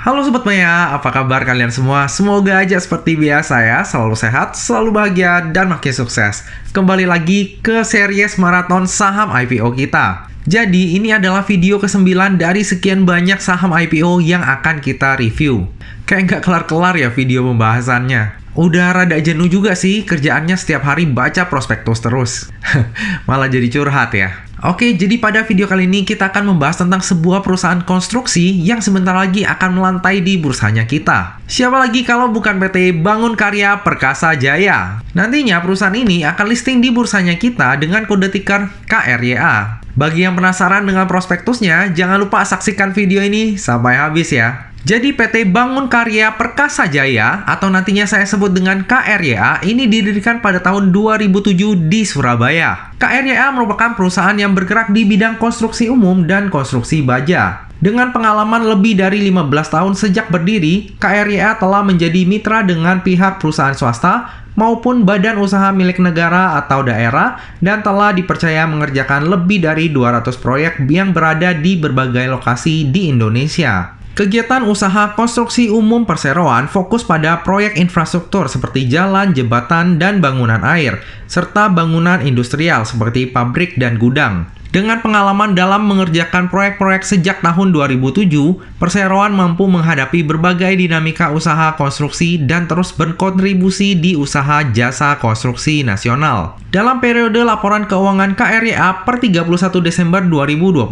Halo Sobat Maya, apa kabar kalian semua? Semoga aja seperti biasa ya, selalu sehat, selalu bahagia, dan makin sukses. Kembali lagi ke series maraton saham IPO kita. Jadi ini adalah video ke-9 dari sekian banyak saham IPO yang akan kita review. Kayak nggak kelar-kelar ya video pembahasannya. Udah rada jenuh juga sih kerjaannya setiap hari baca prospektus terus. Malah jadi curhat ya. Oke, jadi pada video kali ini kita akan membahas tentang sebuah perusahaan konstruksi yang sebentar lagi akan melantai di bursanya kita. Siapa lagi kalau bukan PT Bangun Karya Perkasa Jaya. Nantinya perusahaan ini akan listing di bursanya kita dengan kode ticker KRYA. Bagi yang penasaran dengan prospektusnya, jangan lupa saksikan video ini sampai habis ya. Jadi PT Bangun Karya Perkasa Jaya atau nantinya saya sebut dengan KRYA ini didirikan pada tahun 2007 di Surabaya. KRYA merupakan perusahaan yang bergerak di bidang konstruksi umum dan konstruksi baja. Dengan pengalaman lebih dari 15 tahun sejak berdiri, KRYA telah menjadi mitra dengan pihak perusahaan swasta maupun badan usaha milik negara atau daerah dan telah dipercaya mengerjakan lebih dari 200 proyek yang berada di berbagai lokasi di Indonesia. Kegiatan usaha konstruksi umum perseroan fokus pada proyek infrastruktur seperti jalan, jembatan, dan bangunan air, serta bangunan industrial seperti pabrik dan gudang. Dengan pengalaman dalam mengerjakan proyek-proyek sejak tahun 2007, perseroan mampu menghadapi berbagai dinamika usaha konstruksi dan terus berkontribusi di usaha jasa konstruksi nasional. Dalam periode laporan keuangan KRYA per 31 Desember 2021,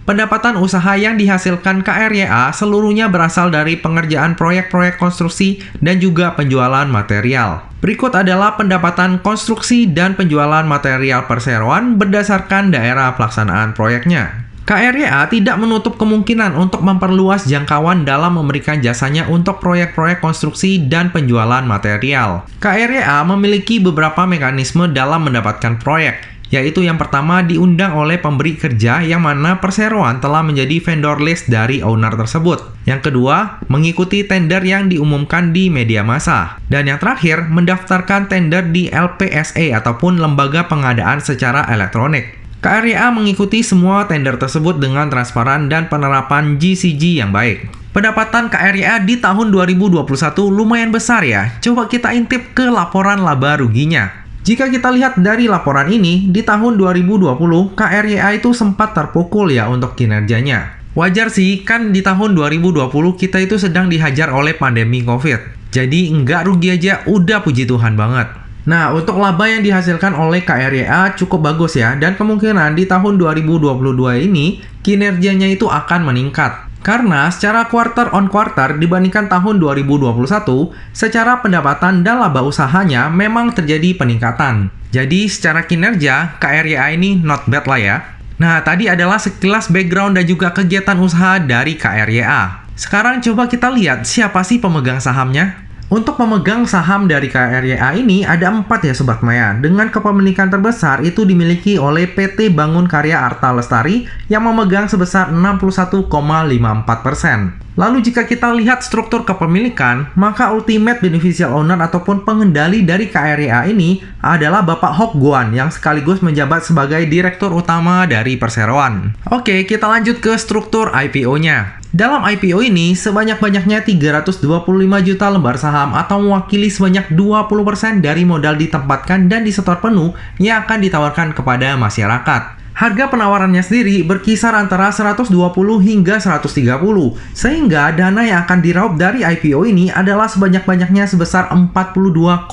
pendapatan usaha yang dihasilkan KRYA seluruhnya berasal dari pengerjaan proyek-proyek konstruksi dan juga penjualan material. Berikut adalah pendapatan konstruksi dan penjualan material perseroan berdasarkan daerah pelaksanaan proyeknya. KRYA tidak menutup kemungkinan untuk memperluas jangkauan dalam memberikan jasanya untuk proyek-proyek konstruksi dan penjualan material. KRYA memiliki beberapa mekanisme dalam mendapatkan proyek, yaitu yang pertama diundang oleh pemberi kerja yang mana perseroan telah menjadi vendor list dari owner tersebut. Yang kedua, mengikuti tender yang diumumkan di media massa. Dan yang terakhir, mendaftarkan tender di LPSA ataupun lembaga pengadaan secara elektronik. KRYA mengikuti semua tender tersebut dengan transparan dan penerapan GCG yang baik. Pendapatan KRYA di tahun 2021 lumayan besar ya. Coba kita intip ke laporan laba ruginya. Jika kita lihat dari laporan ini, di tahun 2020, KRYA itu sempat terpukul ya untuk kinerjanya. Wajar sih, kan di tahun 2020 kita itu sedang dihajar oleh pandemi COVID. Jadi nggak rugi aja, udah puji Tuhan banget. Nah, untuk laba yang dihasilkan oleh KRYA cukup bagus ya, dan kemungkinan di tahun 2022 ini, kinerjanya itu akan meningkat. Karena secara quarter on quarter dibandingkan tahun 2021, secara pendapatan dan laba usahanya memang terjadi peningkatan. Jadi secara kinerja, KRYA ini not bad lah ya. Nah, tadi adalah sekilas background dan juga kegiatan usaha dari KRYA. Sekarang coba kita lihat siapa sih pemegang sahamnya. Untuk pemegang saham dari KRYA ini ada 4 ya Sobat Maya. Dengan kepemilikan terbesar itu dimiliki oleh PT Bangun Karya Arta Lestari yang memegang sebesar 61,54%. Lalu jika kita lihat struktur kepemilikan, maka ultimate beneficial owner ataupun pengendali dari KRYA ini adalah Bapak Hock Guan yang sekaligus menjabat sebagai direktur utama dari perseroan. Oke, kita lanjut ke struktur IPO-nya. Dalam IPO ini, sebanyak-banyaknya 325 juta lembar saham atau mewakili sebanyak 20% dari modal ditempatkan dan disetor penuh yang akan ditawarkan kepada masyarakat. Harga penawarannya sendiri berkisar antara 120 hingga 130, sehingga dana yang akan diraup dari IPO ini adalah sebanyak-banyaknya sebesar 42,2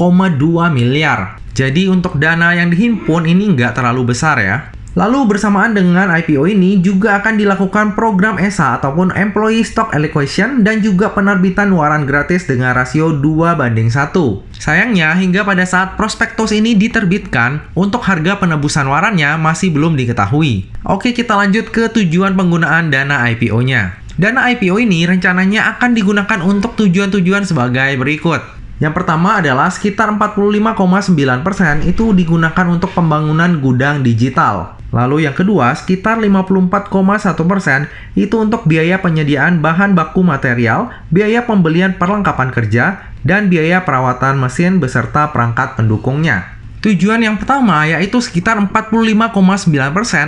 miliar. Jadi untuk dana yang dihimpun ini nggak terlalu besar ya. Lalu bersamaan dengan IPO ini juga akan dilakukan program ESA ataupun Employee Stock Allocation dan juga penerbitan waran gratis dengan rasio 2:1. Sayangnya hingga pada saat prospektus ini diterbitkan, untuk harga penebusan warannya masih belum diketahui. Oke, kita lanjut ke tujuan penggunaan dana IPO-nya. Dana IPO ini rencananya akan digunakan untuk tujuan-tujuan sebagai berikut. Yang pertama adalah sekitar 45,9% itu digunakan untuk pembangunan gudang digital. Lalu yang kedua, sekitar 54,1% itu untuk biaya penyediaan bahan baku material, biaya pembelian perlengkapan kerja, dan biaya perawatan mesin beserta perangkat pendukungnya. Tujuan yang pertama yaitu sekitar 45,9%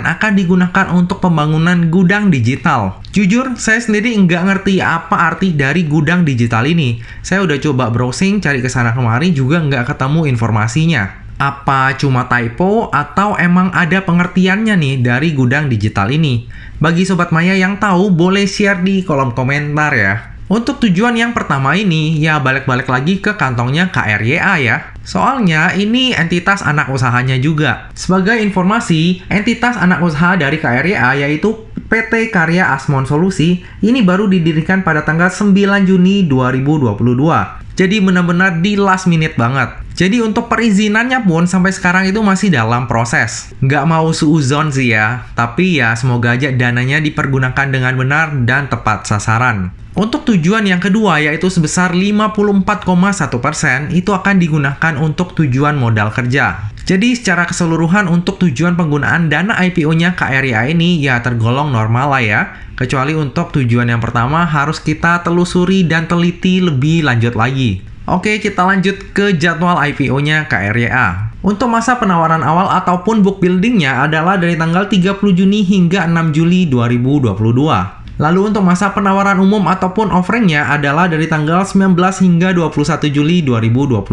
akan digunakan untuk pembangunan gudang digital. Jujur, saya sendiri nggak ngerti apa arti dari gudang digital ini. Saya udah coba browsing, cari kesana kemari juga nggak ketemu informasinya. Apa cuma typo atau emang ada pengertiannya nih dari gudang digital ini? Bagi Sobat Maya yang tahu, boleh share di kolom komentar ya. Untuk tujuan yang pertama ini, ya balik-balik lagi ke kantongnya KRYA ya. Soalnya ini entitas anak usahanya juga. Sebagai informasi, entitas anak usaha dari KRYA yaitu PT Karya Asmon Solusi, ini baru didirikan pada tanggal 9 Juni 2022. Jadi benar-benar di last minute banget. Jadi untuk perizinannya pun sampai sekarang itu masih dalam proses. Nggak mau suuzon sih ya, tapi ya semoga aja dananya dipergunakan dengan benar dan tepat sasaran. Untuk tujuan yang kedua yaitu sebesar 54,1% itu akan digunakan untuk tujuan modal kerja. Jadi secara keseluruhan untuk tujuan penggunaan dana IPO-nya KRYA ini ya tergolong normal lah ya. Kecuali untuk tujuan yang pertama harus kita telusuri dan teliti lebih lanjut lagi. Oke, kita lanjut ke jadwal IPO-nya KRYA. Untuk masa penawaran awal ataupun book building-nya adalah dari tanggal 30 Juni hingga 6 Juli 2022. Lalu untuk masa penawaran umum ataupun offering-nya adalah dari tanggal 19 hingga 21 Juli 2022.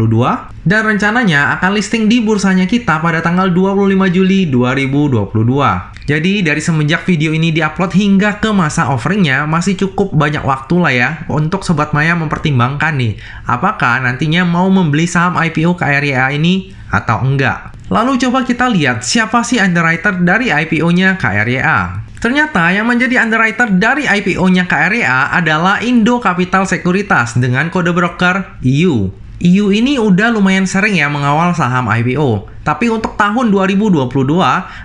Dan rencananya akan listing di bursanya kita pada tanggal 25 Juli 2022. Jadi dari semenjak video ini diupload hingga ke masa offering-nya masih cukup banyak waktu lah ya untuk Sobat Maya mempertimbangkan nih apakah nantinya mau membeli saham IPO KRYA ini atau enggak. Lalu coba kita lihat siapa sih underwriter dari IPO-nya KRYA. Ternyata yang menjadi underwriter dari IPO-nya KRYA adalah Indo Capital Sekuritas dengan kode broker IU. IU ini udah lumayan sering ya mengawal saham IPO. Tapi untuk tahun 2022,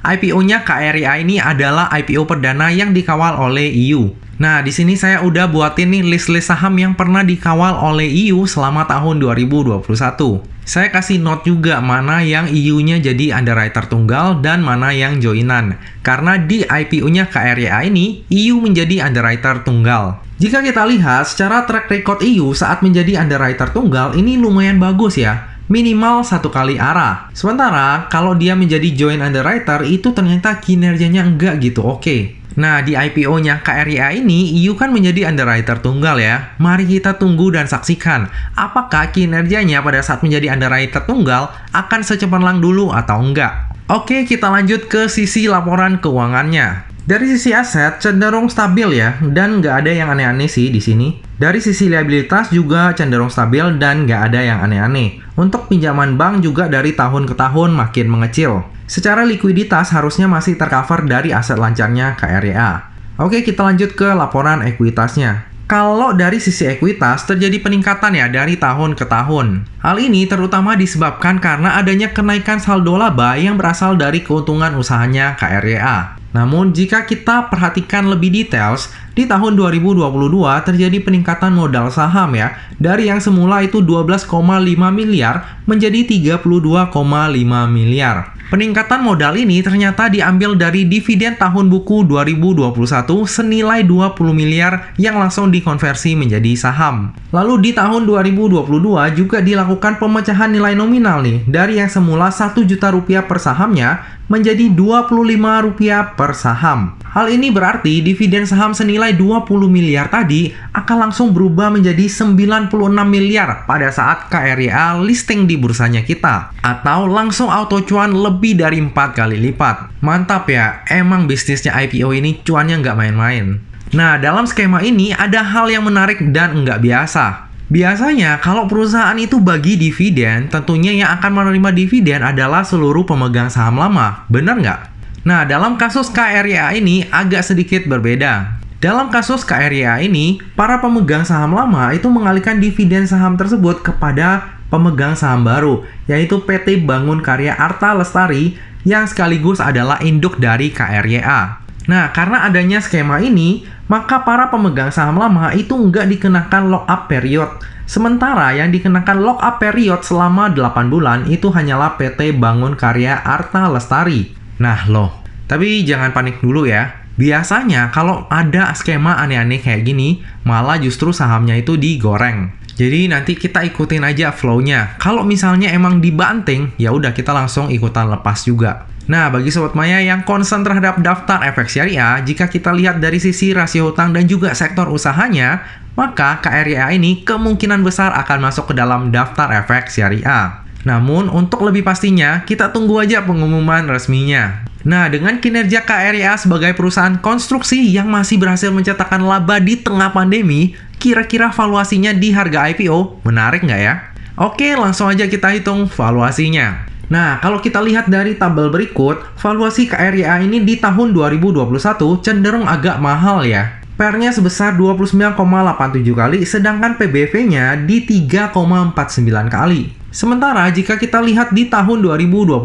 IPO-nya KRYA ini adalah IPO perdana yang dikawal oleh IU. Nah, di sini saya udah buatin nih list-list saham yang pernah dikawal oleh IU selama tahun 2021. Saya kasih note juga mana yang IU-nya jadi underwriter tunggal dan mana yang joinan. Karena di IPO-nya KRYA ini, IU menjadi underwriter tunggal. Jika kita lihat secara track record IU saat menjadi underwriter tunggal ini lumayan bagus ya. Minimal 1 kali arah. Sementara kalau dia menjadi join underwriter itu ternyata kinerjanya enggak gitu oke. Nah, di IPO-nya KRYA ini, IU kan menjadi underwriter tunggal ya. Mari kita tunggu dan saksikan apakah kinerjanya pada saat menjadi underwriter tunggal akan secemerlang dulu atau enggak. Oke, kita lanjut ke sisi laporan keuangannya. Dari sisi aset cenderung stabil ya, dan nggak ada yang aneh-aneh sih di sini. Dari sisi liabilitas juga cenderung stabil dan nggak ada yang aneh-aneh. Untuk pinjaman bank juga dari tahun ke tahun makin mengecil. Secara likuiditas harusnya masih tercover dari aset lancarnya KRYA. Oke, kita lanjut ke laporan ekuitasnya. Kalau dari sisi ekuitas terjadi peningkatan ya dari tahun ke tahun. Hal ini terutama disebabkan karena adanya kenaikan saldo laba yang berasal dari keuntungan usahanya KRYA. Namun jika kita perhatikan lebih details, di tahun 2022 terjadi peningkatan modal saham ya. Dari yang semula itu 12,5 miliar menjadi 32,5 miliar. Peningkatan modal ini ternyata diambil dari dividen tahun buku 2021 senilai 20 miliar yang langsung dikonversi menjadi saham. Lalu di tahun 2022 juga dilakukan pemecahan nilai nominal nih, dari yang semula 1 juta rupiah per sahamnya menjadi Rp25 per saham. Hal ini berarti dividen saham senilai 20 miliar tadi akan langsung berubah menjadi 96 miliar pada saat KRYA listing di bursanya kita. Atau langsung auto cuan lebih dari 4 kali lipat. Mantap ya, emang bisnisnya IPO ini cuannya nggak main-main. Nah, dalam skema ini ada hal yang menarik dan nggak biasa. Biasanya kalau perusahaan itu bagi dividen, tentunya yang akan menerima dividen adalah seluruh pemegang saham lama. Benar nggak? Nah, dalam kasus KRYA ini agak sedikit berbeda. Dalam kasus KRYA ini, para pemegang saham lama itu mengalihkan dividen saham tersebut kepada pemegang saham baru, yaitu PT Bangun Karya Arta Lestari yang sekaligus adalah induk dari KRYA. Nah, karena adanya skema ini, maka para pemegang saham lama itu nggak dikenakan lock-up period. Sementara yang dikenakan lock-up period selama 8 bulan itu hanyalah PT Bangun Karya Arta Lestari. Nah loh, tapi jangan panik dulu ya. Biasanya kalau ada skema aneh-aneh kayak gini, malah justru sahamnya itu digoreng. Jadi nanti kita ikutin aja flow-nya. Kalau misalnya emang dibanting, ya udah kita langsung ikutan lepas juga. Nah, bagi Sobat Maya yang concern terhadap daftar efek syariah, jika kita lihat dari sisi rasio hutang dan juga sektor usahanya, maka KRYA ini kemungkinan besar akan masuk ke dalam daftar efek syariah. Namun, untuk lebih pastinya, kita tunggu aja pengumuman resminya. Nah, dengan kinerja KRYA sebagai perusahaan konstruksi yang masih berhasil mencetakkan laba di tengah pandemi, kira-kira valuasinya di harga IPO menarik nggak ya? Oke, langsung aja kita hitung valuasinya. Nah, kalau kita lihat dari tabel berikut, valuasi KRYA ini di tahun 2021 cenderung agak mahal ya. PER-nya sebesar 29,87 kali, sedangkan PBV-nya di 3,49 kali. Sementara jika kita lihat di tahun 2022,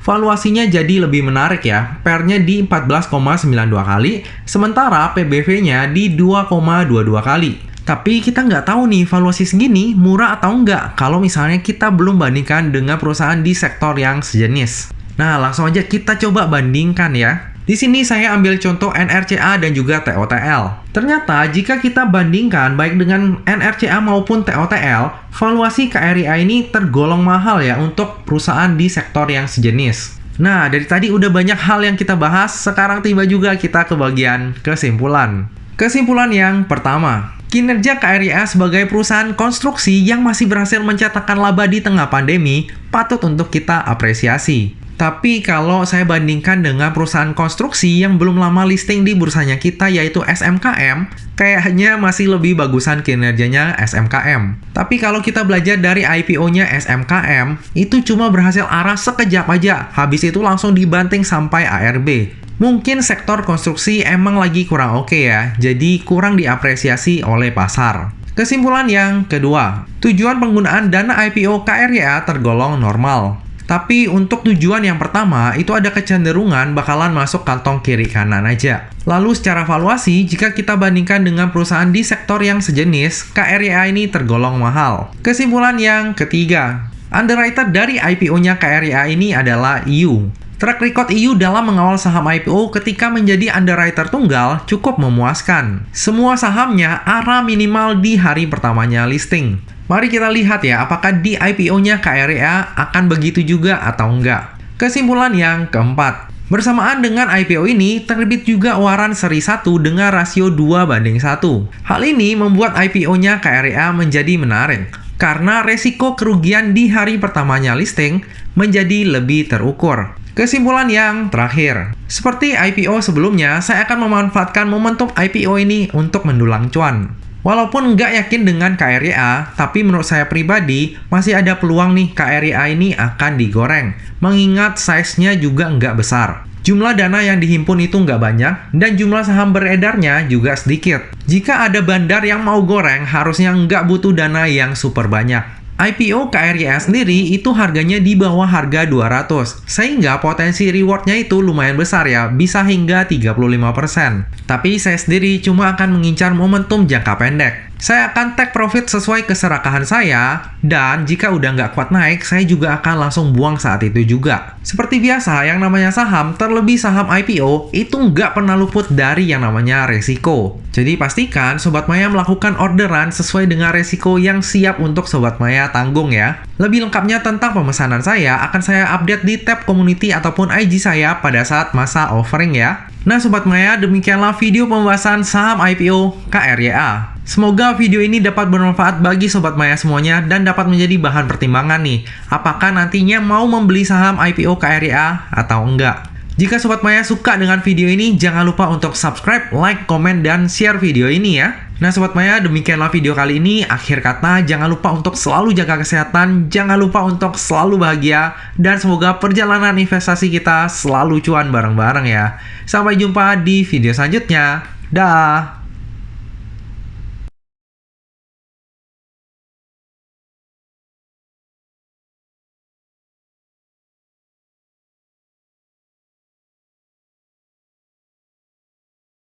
valuasinya jadi lebih menarik ya. PER-nya di 14,92 kali, sementara PBV-nya di 2,22 kali. Tapi kita nggak tahu nih valuasi segini murah atau enggak kalau misalnya kita belum bandingkan dengan perusahaan di sektor yang sejenis. Nah, langsung aja kita coba bandingkan ya. Di sini saya ambil contoh NRCA dan juga TOTL. Ternyata jika kita bandingkan baik dengan NRCA maupun TOTL, valuasi KRYA ini tergolong mahal ya untuk perusahaan di sektor yang sejenis. Nah, dari tadi udah banyak hal yang kita bahas, sekarang tiba juga kita ke bagian kesimpulan. Kesimpulan yang pertama, kinerja KRYA sebagai perusahaan konstruksi yang masih berhasil mencetakkan laba di tengah pandemi patut untuk kita apresiasi. Tapi kalau saya bandingkan dengan perusahaan konstruksi yang belum lama listing di bursanya kita yaitu SMKM, kayaknya masih lebih bagusan kinerjanya SMKM. Tapi kalau kita belajar dari IPO-nya SMKM, itu cuma berhasil arah sekejap aja, habis itu langsung dibanting sampai ARB. Mungkin sektor konstruksi emang lagi kurang oke ya, jadi kurang diapresiasi oleh pasar. Kesimpulan yang kedua, tujuan penggunaan dana IPO KRYA tergolong normal. Tapi untuk tujuan yang pertama, itu ada kecenderungan bakalan masuk kantong kiri kanan aja. Lalu secara valuasi, jika kita bandingkan dengan perusahaan di sektor yang sejenis, KRYA ini tergolong mahal. Kesimpulan yang ketiga, underwriter dari IPO-nya KRYA ini adalah EU. Track record EU dalam mengawal saham IPO ketika menjadi underwriter tunggal cukup memuaskan. Semua sahamnya arah minimal di hari pertamanya listing. Mari kita lihat ya, apakah di IPO-nya KRYA akan begitu juga atau enggak. Kesimpulan yang keempat, bersamaan dengan IPO ini, terbit juga waran seri 1 dengan rasio 2:1. Hal ini membuat IPO-nya KRYA menjadi menarik, karena resiko kerugian di hari pertamanya listing menjadi lebih terukur. Kesimpulan yang terakhir, seperti IPO sebelumnya, saya akan memanfaatkan momentum IPO ini untuk mendulang cuan. Walaupun nggak yakin dengan KRYA, tapi menurut saya pribadi, masih ada peluang nih KRYA ini akan digoreng, mengingat size-nya juga nggak besar. Jumlah dana yang dihimpun itu nggak banyak, dan jumlah saham beredarnya juga sedikit. Jika ada bandar yang mau goreng, harusnya nggak butuh dana yang super banyak. IPO KRYA sendiri itu harganya di bawah harga 200, sehingga potensi rewardnya itu lumayan besar ya, bisa hingga 35%. Tapi saya sendiri cuma akan mengincar momentum jangka pendek. Saya akan take profit sesuai keserakahan saya, dan jika udah nggak kuat naik, saya juga akan langsung buang saat itu juga. Seperti biasa, yang namanya saham, terlebih saham IPO, itu nggak pernah luput dari yang namanya resiko. Jadi pastikan Sobat Maya melakukan orderan sesuai dengan resiko yang siap untuk Sobat Maya tanggung ya. Lebih lengkapnya tentang pemesanan saya, akan saya update di tab community ataupun IG saya pada saat masa offering ya. Nah Sobat Maya, demikianlah video pembahasan saham IPO KRYA. Semoga video ini dapat bermanfaat bagi Sobat Maya semuanya dan dapat menjadi bahan pertimbangan nih, apakah nantinya mau membeli saham IPO KRYA atau enggak. Jika Sobat Maya suka dengan video ini, jangan lupa untuk subscribe, like, komen, dan share video ini ya. Nah Sobat Maya, demikianlah video kali ini. Akhir kata, jangan lupa untuk selalu jaga kesehatan, jangan lupa untuk selalu bahagia, dan semoga perjalanan investasi kita selalu cuan bareng-bareng ya. Sampai jumpa di video selanjutnya. Dah.